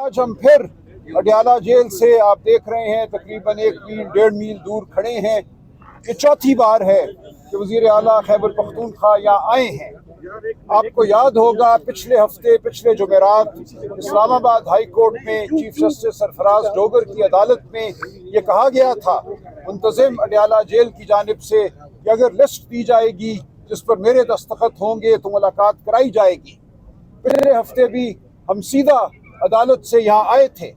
आज हम फिर अडयाला जेल से आप देख रहे हैं तकरीबन 1 मील 1.5 मील दूर खड़े हैं। ये चौथी बार है कि वज़ीर आला खैबर पख्तूनख्वा यहाँ आए हैं। आपको याद होगा पिछले हफ्ते पिछले जुमेरात इस्लामाबाद हाई कोर्ट में चीफ जस्टिस सरफराज डोगर की अदालत में ये कहा गया था मुंतज़िम अडयाला जेल की जानिब से कि अगर लिस्ट दी जाएगी जिस पर मेरे दस्तखत होंगे तो मुलाकात कराई जाएगी। पिछले हफ्ते भी हम सीधा अदालत से यहाँ आए थे,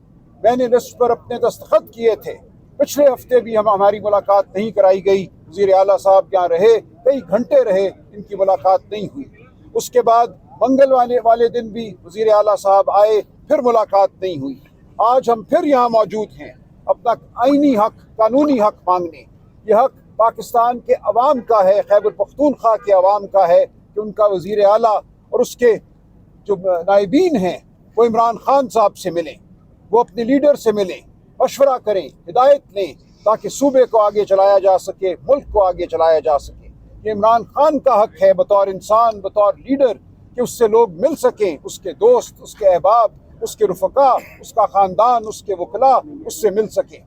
मैंने लिस्ट पर अपने दस्तखत किए थे। पिछले हफ्ते भी हमारी मुलाकात नहीं कराई गई। वज़ीर आला साहब यहाँ रहे, कई घंटे रहे, इनकी मुलाकात नहीं हुई। उसके बाद मंगल वाले दिन भी वज़ीर आला साहब आए, फिर मुलाकात नहीं हुई। आज हम फिर यहाँ मौजूद हैं अपना आईनी हक, कानूनी हक मांगने। ये हक पाकिस्तान के अवाम का है, खैबर पख्तूनख्वा के अवाम का है कि उनका वज़ीर आला और उसके जो नायबीन हैं वो इमरान खान साहब से मिलें, वो अपने लीडर से मिलें, मशवरा करें, हिदायत लें, ताकि सूबे को आगे चलाया जा सके, मुल्क को आगे चलाया जा सके। ये इमरान खान का हक है बतौर इंसान, बतौर लीडर, कि उससे लोग मिल सकें, उसके दोस्त, उसके अहबाब, उसके रुफ़का, उसका ख़ानदान, उसके वकला उससे मिल सकें।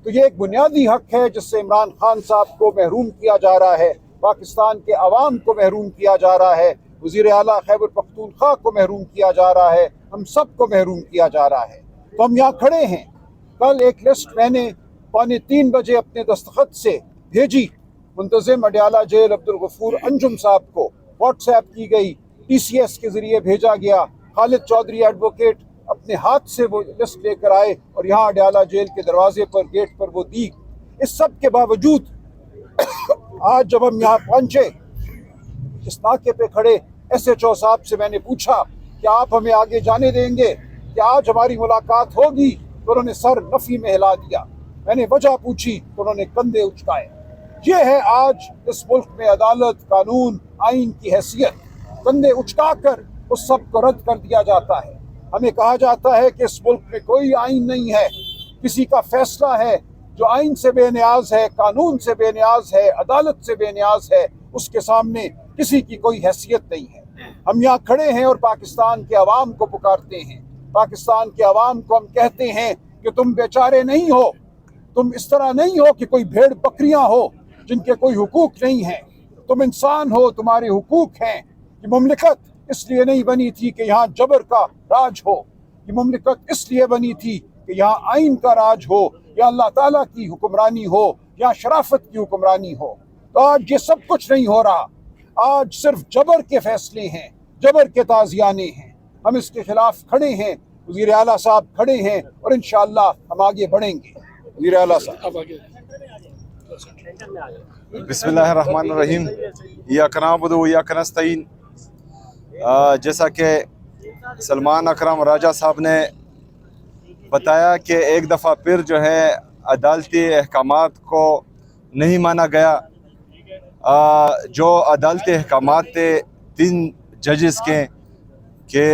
तो ये एक बुनियादी हक है जिससे इमरान खान साहब को महरूम किया जा रहा है, पाकिस्तान के अवाम को महरूम किया जा रहा है, वज़ीर आला खैबर पख्तूनख्वा को महरूम किया जा रहा है, हम सब को महरूम किया जा रहा है। तो हम यहाँ खड़े हैं। कल एक लिस्ट मैंने 2:45 बजे अपने दस्तखत से भेजी मुंतज़िम अडयाला जेल अब्दुल गफूर अंजुम साहब को, व्हाट्सएप की गई, TCS के ज़रिए भेजा गया। खालिद चौधरी एडवोकेट अपने हाथ से वो लिस्ट लेकर आए और यहाँ अडयाला जेल के दरवाजे पर, गेट पर वो दी। इस सब के बावजूद आज जब हम यहाँ पहुँचे, इस नाके पे खड़े SHO साहब से मैंने पूछा कि आप हमें आगे जाने देंगे, कि आज हमारी मुलाकात होगी? तो उन्होंने सर नफ़ी में हिला दिया। मैंने वजह पूछी तो उन्होंने कंधे उचकाए। ये है आज इस मुल्क में अदालत, कानून, आइन की हैसियत। कंधे उचका कर उस सब को रद्द कर दिया जाता है। हमें कहा जाता है कि इस मुल्क में कोई आइन नहीं है, किसी का फैसला है जो आइन से बेनियाज है, कानून से बेनियाज है, अदालत से बेनियाज है, उसके सामने किसी की कोई हैसियत नहीं है। हम यहाँ खड़े हैं और पाकिस्तान के अवाम को पुकारते हैं। पाकिस्तान के अवाम को हम कहते हैं कि तुम बेचारे नहीं हो, तुम इस तरह नहीं हो कि कोई भेड़ बकरियां हो जिनके कोई हुकूक नहीं है। तुम इंसान हो, तुम्हारे हुकूक हैं। ये मुमलिकत इसलिए नहीं बनी थी कि यहाँ जबर का राज हो, ये मुमलिकत इसलिए बनी थी कि यहाँ आइन का राज हो, या अल्लाह ताला की हुक्मरानी हो, या शराफत की हुक्मरानी हो। तो आज ये सब कुछ नहीं हो रहा। आज सिर्फ जबर के फैसले हैं, जबर के ताज़ियाने हैं। हम इसके खिलाफ खड़े हैं, वज़ीर आला साहब खड़े हैं और इंशाअल्लाह हम आगे बढ़ेंगे। वज़ीर आला साहब। बिस्मिल्लाहिर्रहमानिर्रहीम, इय्याक नअबुदु व इय्याक नस्तईन। जैसा कि सलमान अकरम राजा साहब ने बताया कि एक दफ़ा फिर जो है अदालती अहकामात को नहीं माना गया। जो अदालती अहकामात थे 3 जजेस के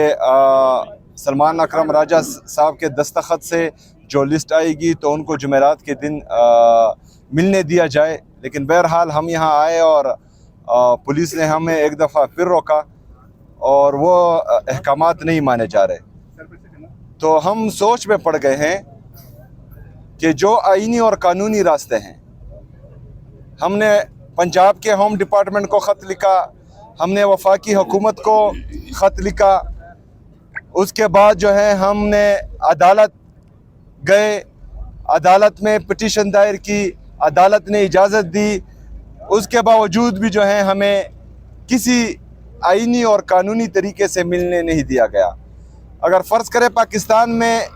सलमान अकरम राजा साहब के दस्तखत से जो लिस्ट आएगी तो उनको जुमेरात के दिन मिलने दिया जाए। लेकिन बहरहाल हम यहाँ आए और पुलिस ने हमें एक दफ़ा फिर रोका और वो अहकामात नहीं माने जा रहे। तो हम सोच में पड़ गए हैं कि जो आईनी और कानूनी रास्ते हैं, हमने पंजाब के होम डिपार्टमेंट को ख़त लिखा, हमने वफाकी हुकूमत को ख़त लिखा, उसके बाद जो है हमने अदालत गए, अदालत में पिटीशन दायर की, अदालत ने इजाज़त दी। उसके बावजूद भी जो है हमें किसी आईनी और कानूनी तरीके से मिलने नहीं दिया गया। अगर फ़र्ज़ करें पाकिस्तान में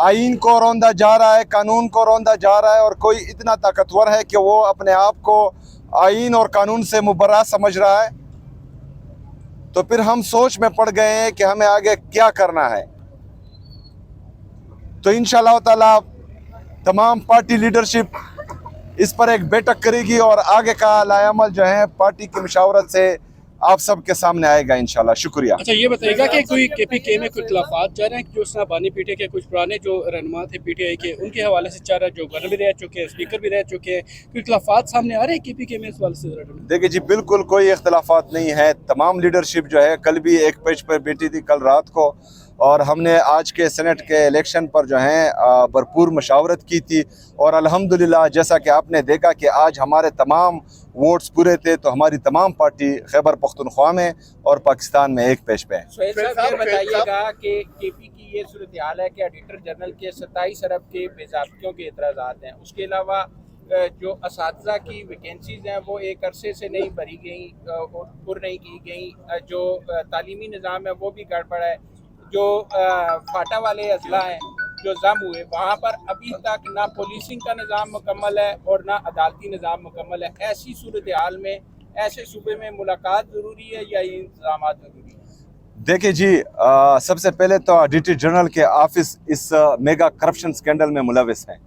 आइन को रौंदा जा रहा है, कानून को रौंदा जा रहा है और कोई इतना ताकतवर है कि वो अपने आप को आइन और कानून से मुबर्रा समझ रहा है, तो फिर हम सोच में पड़ गए हैं कि हमें आगे क्या करना है। तो इंशाअल्लाह ताला तमाम पार्टी लीडरशिप इस पर एक बैठक करेगी और आगे का लायामल जो है पार्टी की मशावरत से आप सबके सामने आएगा इंशाल्लाह। शुक्रिया। अच्छा, ये बताइएगा कि कोई KPK में कोई इख्तिलाफात जा रहे हैं? जो उसना बानी पीटे के कुछ पुराने जो रहनुमा थे PTI के, उनके हवाले से चाह रहा है, जो गवर्नर भी रह चुके हैं, स्पीकर भी रह चुके हैं, कोई इख्तिलाफात सामने आ रहे हैं KPK में इस हवाले से? देखिए जी, बिल्कुल कोई इख्तिलाफात नहीं है। तमाम लीडरशिप जो है, कल भी एक पेज पर बैठी थी, कल रात को اور ہم نے آج کے سینٹ کے الیکشن پر جو ہیں بھرپور مشاورت کی تھی، اور الحمدللہ جیسا کہ آپ نے دیکھا کہ آج ہمارے تمام ووٹس پورے تھے، تو ہماری تمام پارٹی خیبر پختونخوا میں اور پاکستان میں ایک پیش پہ ہے۔ سہیل صاحب یہ بتائیے گا کہ کے پی کی یہ صورتحال ہے کہ ایڈیٹر جنرل کے 27 ارب کے بے ضابطگیوں کے اعتراضات ہیں، اس کے علاوہ جو اساتذہ کی ویکینسیز ہیں وہ ایک عرصے سے نہیں بھری گئیں اور پر نہیں کی گئیں، جو تعلیمی نظام ہے وہ بھی گڑبڑ ہے، جو فاٹا والے اضلاع ہیں جو ضم ہوئے وہاں پر ابھی تک نہ پولیسنگ کا نظام مکمل ہے اور نہ عدالتی نظام مکمل ہے۔ ایسی صورتحال میں ایسے صوبے میں ملاقات ضروری ہے یا یہ انتظامات ضروری ہیں؟ دیکھیں جی، سب سے پہلے تو ایڈیٹر جنرل کے آفس اس میگا کرپشن سکینڈل میں ملوث ہیں،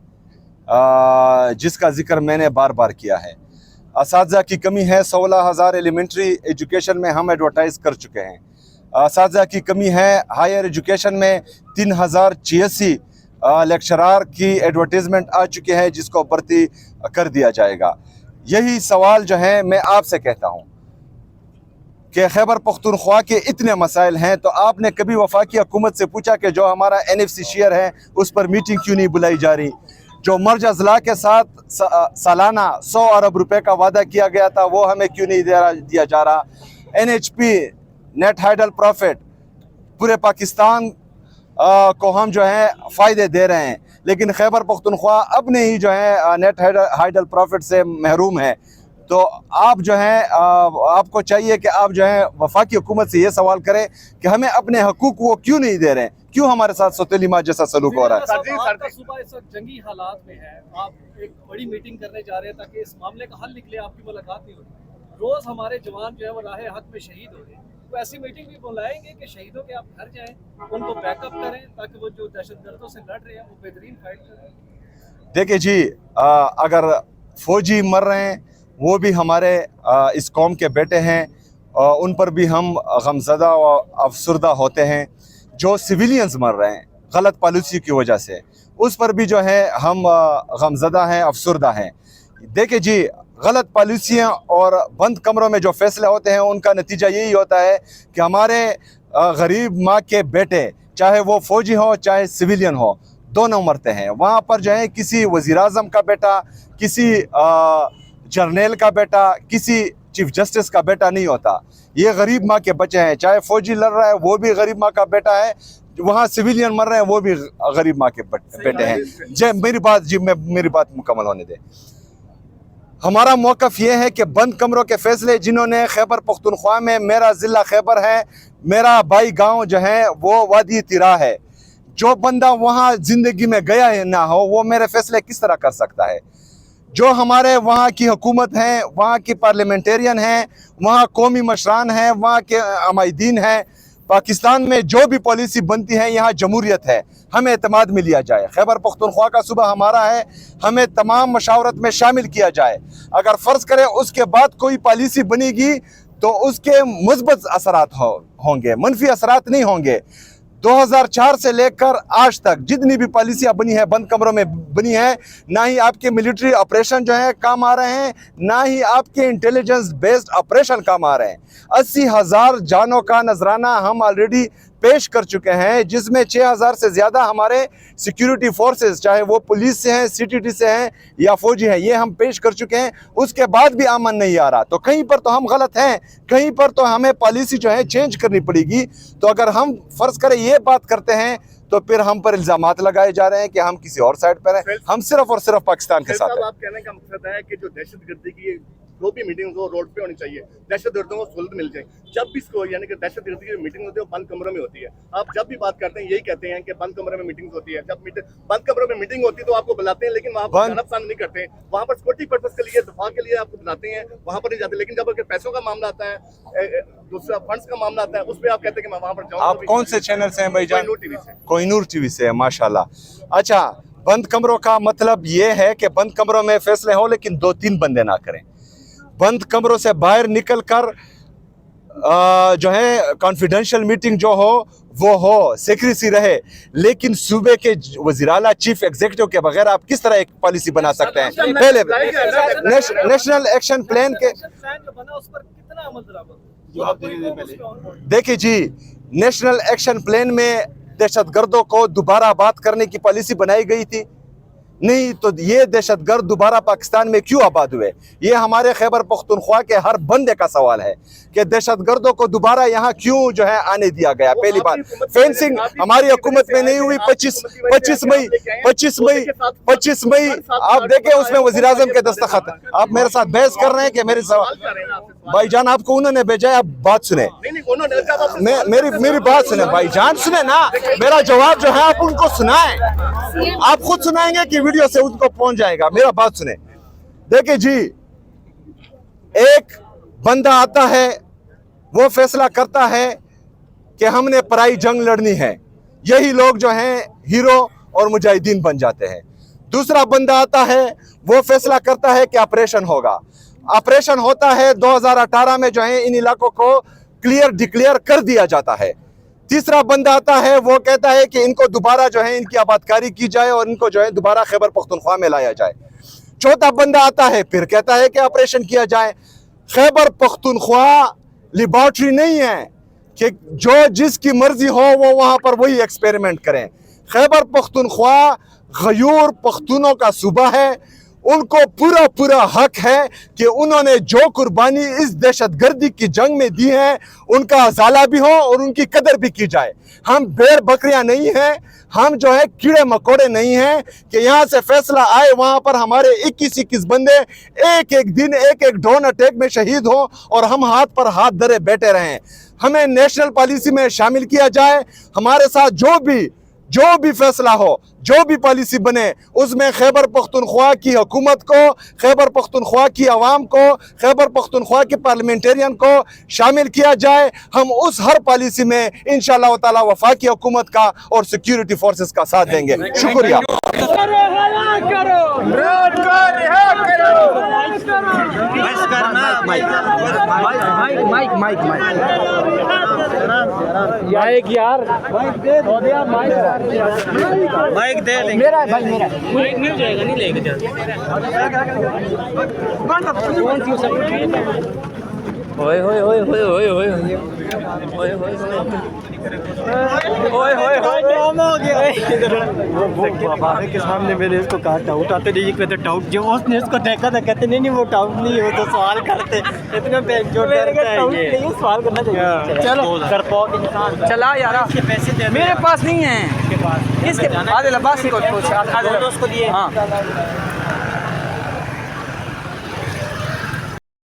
جس کا ذکر میں نے بار بار کیا ہے۔ اساتذہ کی کمی ہے، 16,000 ایلیمنٹری ایجوکیشن میں ہم ایڈورٹائز کر چکے ہیں۔ اساتذہ کی کمی ہے، ہائر ایجوکیشن میں 3,086 لیکچرار کی ایڈورٹیزمنٹ آ چکے ہیں، جس کو بھرتی کر دیا جائے گا۔ یہی سوال جو ہے میں آپ سے کہتا ہوں کہ خیبر پختونخوا کے اتنے مسائل ہیں، تو آپ نے کبھی وفاقی حکومت سے پوچھا کہ جو ہمارا NFC شیئر ہے اس پر میٹنگ کیوں نہیں بلائی جا رہی؟ جو مرج اضلاع کے ساتھ سالانہ 100 ارب روپے کا وعدہ کیا گیا تھا وہ ہمیں کیوں نہیں دیا جا رہا؟ NHP نیٹ ہائیڈل پروفٹ پورے پاکستان کو ہم جو ہیں فائدے دے رہے ہیں، لیکن خیبر پختونخوا اپنے ہی جو ہے نیٹ ہائیڈل پروفٹ سے محروم ہے۔ تو آپ جو ہیں آپ کو چاہیے کہ آپ جو ہیں وفاقی حکومت سے یہ سوال کریں کہ ہمیں اپنے حقوق وہ کیوں نہیں دے رہے ہیں، کیوں ہمارے ساتھ سوتیلی ماں جیسا سلوک ہو رہا ہے۔ آپ کا صوبہ اس وقت جنگی حالات میں ہے، آپ ایک بڑی میٹنگ کرنے جا رہے ہیں تاکہ اس معاملے کا حل نکلے، آپ کی ملاقات نہیں ہو رہی۔ روز ہمارے جوان جو ہے وہ راہ حق میں شہید ہو رہے ہیں، تو ایسی میٹنگ بھی بلائیں گے کہ شہیدوں کے آپ گھر جائیں، ان کو بیک اپ کریں تاکہ وہ جو دہشت گردوں سے لڑ رہے ہیں وہ بہترین فائٹ کریں۔ دیکھیں جی، اگر فوجی مر رہے ہیں وہ بھی ہمارے اس قوم کے بیٹے ہیں، ان پر بھی ہم غمزدہ و افسردہ ہوتے ہیں۔ جو سویلینز مر رہے ہیں غلط پالیسی کی وجہ سے، اس پر بھی جو ہے ہم غمزدہ ہیں، افسردہ ہیں۔ دیکھیں جی، غلط پالیسیاں اور بند کمروں میں جو فیصلے ہوتے ہیں ان کا نتیجہ یہی ہوتا ہے کہ ہمارے غریب ماں کے بیٹے، چاہے وہ فوجی ہو چاہے سویلین ہو، دونوں مرتے ہیں۔ وہاں پر جو ہے کسی وزیر اعظم کا بیٹا، کسی جرنیل کا بیٹا، کسی چیف جسٹس کا بیٹا نہیں ہوتا، یہ غریب ماں کے بچے ہیں۔ چاہے فوجی لڑ رہا ہے وہ بھی غریب ماں کا بیٹا ہے، وہاں سویلین مر رہے ہیں وہ بھی غریب ماں کے بیٹے ہیں۔ میری بات مکمل ہونے دے۔ ہمارا موقف یہ ہے کہ بند کمروں کے فیصلے جنہوں نے خیبر پختونخوا میں، میرا ضلع خیبر ہے، میرا بائی گاؤں جو ہے وہ وادی طیرا ہے، جو بندہ وہاں زندگی میں گیا ہے نہ ہو وہ میرے فیصلے کس طرح کر سکتا ہے؟ جو ہمارے وہاں کی حکومت ہیں، وہاں کی پارلیمنٹیرین ہیں، وہاں قومی مشران ہیں، وہاں کے عمائدین ہیں، پاکستان میں جو بھی پالیسی بنتی ہے یہاں جمہوریت ہے، ہمیں اعتماد میں لیا جائے۔ خیبر پختونخوا کا صوبہ ہمارا ہے، ہمیں تمام مشاورت میں شامل کیا جائے۔ اگر فرض کریں اس کے بعد کوئی پالیسی بنے گی تو اس کے مثبت اثرات ہوں گے، منفی اثرات نہیں ہوں گے۔ 2004 سے لے کر آج تک جتنی بھی پالیسیاں بنی ہیں بند کمروں میں بنی ہیں، نہ ہی آپ کے ملٹری آپریشن جو ہیں کام آ رہے ہیں، نہ ہی آپ کے انٹیلیجنس بیسڈ آپریشن کام آ رہے ہیں۔ 80,000 جانوں کا نذرانہ ہم آلریڈی پیش کر چکے ہیں، جس میں 6,000 سے زیادہ ہمارے سیکیورٹی فورسز، چاہے وہ پولیس سے ہیں، CTT سے ہیں یا فوجی ہیں، یہ ہم پیش کر چکے ہیں۔ اس کے بعد بھی امن نہیں آ رہا، تو کہیں پر تو ہم غلط ہیں، کہیں پر تو ہمیں پالیسی جو ہے چینج کرنی پڑے گی۔ تو اگر ہم فرض کریں یہ بات کرتے ہیں تو پھر ہم پر الزامات لگائے جا رہے ہیں کہ ہم کسی اور سائڈ پر ہیں، ہم صرف اور صرف پاکستان کے ساتھ ہیں۔ آپ کہنے کا مقصد ہے کہ جو دہشت گردی کی جو بھی میٹنگ ہو روڈ پہ ہونی چاہیے، دہشت گردوں کو سہولت مل جائے۔ جب بھی اس کو یعنی کہ دہشت گردی کی میٹنگ ہوتی ہے وہ بند کمروں میں ہوتی ہے۔ آپ جب بھی بات کرتے ہیں یہی کہتے ہیں کہ بند کمروں میں میٹنگ ہوتی ہے۔ جب بند کمروں میں میٹنگ ہوتی ہے تو آپ کو بلاتے ہیں، لیکن وہاں پر جانا پسند نہیں کرتے ہیں۔ وہاں پر سیکورٹی پرپز کے لیے، دفاع کے لیے آپ کو بلاتے ہیں، وہاں پر نہیں جاتے۔ لیکن جب اگر پیسوں کا معاملہ آتا ہے، دوسرا فنڈز کا معاملہ آتا ہے، اس پہ آپ کہتے ہیں کہ میں وہاں پر جاؤں۔ آپ کون سے چینل سے ہیں بھائی جان؟ کوہینور TV سے۔ کوہینور TV سے ہے، ماشاءاللہ۔ اچھا، بند کمروں کا مطلب یہ ہے کہ بند کمروں میں فیصلے ہوں لیکن 2-3 بندے نہ کریں۔ بند کمروں سے باہر نکل کر جو ہے کانفیڈینشیل میٹنگ جو ہو وہ ہو، سیکریسی رہے، لیکن صوبے کے وزیر اعلیٰ چیف ایگزیکٹو کے بغیر آپ کس طرح ایک پالیسی بنا سکتے ہیں؟ پہلے نیشنل ایکشن پلان کے جو بنا اس پر کتنا عمل درآمد؟ देखिए जी, नेशनल एक्शन प्लान में दहशतगर्दों को दोबारा आबाद करने की पॉलिसी बनाई गई थी। नहीं तो ये दहशतगर्द दोबारा पाकिस्तान में क्यों आबाद हुए? ये हमारे खैबर पख्तूनख्वा के हर बंदे का सवाल है कि दहशतगर्दों को दोबारा यहाँ क्यों जो है आने दिया गया। पहली बात, फेंसिंग हमारी हुकूमत में नहीं हुई। 25 मई आप देखें, उसमें वज़ीर-ए-आज़म के दस्तखत। आप मेरे साथ बहस कर रहे हैं कि मेरे सवाल भाईजान आपको उन्होंने भेजा है, आप बात सुने, मेरी बात सुने भाईजान, सुने ना, मेरा जवाब जो है आप उनको सुनाएं। आप खुद सुनाएंगे कि वीडियो से उनको पहुंच जाएगा? मेरा बात सुने। देखिए जी, एक बंदा आता है, वो फैसला करता है कि हमने पराई जंग लड़नी है, यही लोग जो हैं हीरो और मुजाहिदीन बन जाते हैं। दूसरा बंदा आता है, वो फैसला करता है कि ऑपरेशन होगा। ऑपरेशन होता है 2018 में जो है इन इलाकों को डिक्लेयर कर दिया जाता है। तीसरा बंदा आता है, वो कहता है कि इनको दोबारा जो है इनकी आबादकारी की जाए और इनको जो है दोबारा खैबर पख्तूनख्वा में लाया जाए। चौथा बंदा आता है, फिर कहता है कि ऑपरेशन किया जाए। खैबर पख्तूनख्वा लेबॉर्ट्री नहीं है कि जो जिसकी मर्जी हो वो वहाँ पर वही एक्सपेरिमेंट करें। खैबर पख्तूनख्वा गयूर पख्तूनों का सूबा है, उनको पूरा हक है कि उन्होंने जो कुर्बानी इस दहशतगर्दी की जंग में दी है उनका अजाला भी हो और उनकी कदर भी की जाए। हम भेड़ बकरियां नहीं हैं, हम जो है कीड़े मकोड़े नहीं हैं कि यहाँ से फैसला आए वहाँ पर हमारे 21 बंदे एक दिन एक ड्रोन अटैक में शहीद हो और हम हाथ पर हाथ धरे बैठे रहें। हमें नेशनल पॉलिसी में शामिल किया जाए। हमारे साथ जो भी फैसला हो, जो भी पॉलिसी बने, उसमें खैबर पख्तूनख्वा की हुकूमत को, खैबर पख्तूनख्वा की आवाम को, खैबर पख्तूनख्वा के पार्लियामेंटेरियन को शामिल किया जाए। हम उस हर पॉलिसी में इंशाअल्लाह ताला वफाकी हुकूमत का और सिक्योरिटी फोर्सेस का साथ देंगे। शुक्रिया। माइक यार, माइक दे देंगे। मेरा भाई, मेरा माइक मिल जाएगा, नहीं लेके जा। ओए ओए ओए ओए ओए ओए ओए वो बाबा के सामने मैंने इसको कहा डाउट आते नहीं, कहते डाउट, जो उसने इसको देखा था कहते नहीं वो डाउट नहीं, वो तो सवाल करते इतना बेंचोट करता है ये सवाल करना चाहिए। चलो डरपोक इंसान चला यार, पैसे दे मेरे पास नहीं है, किसके पास? आदिल अब्बासी को पूछ, आदिल उसको दिए। हाँ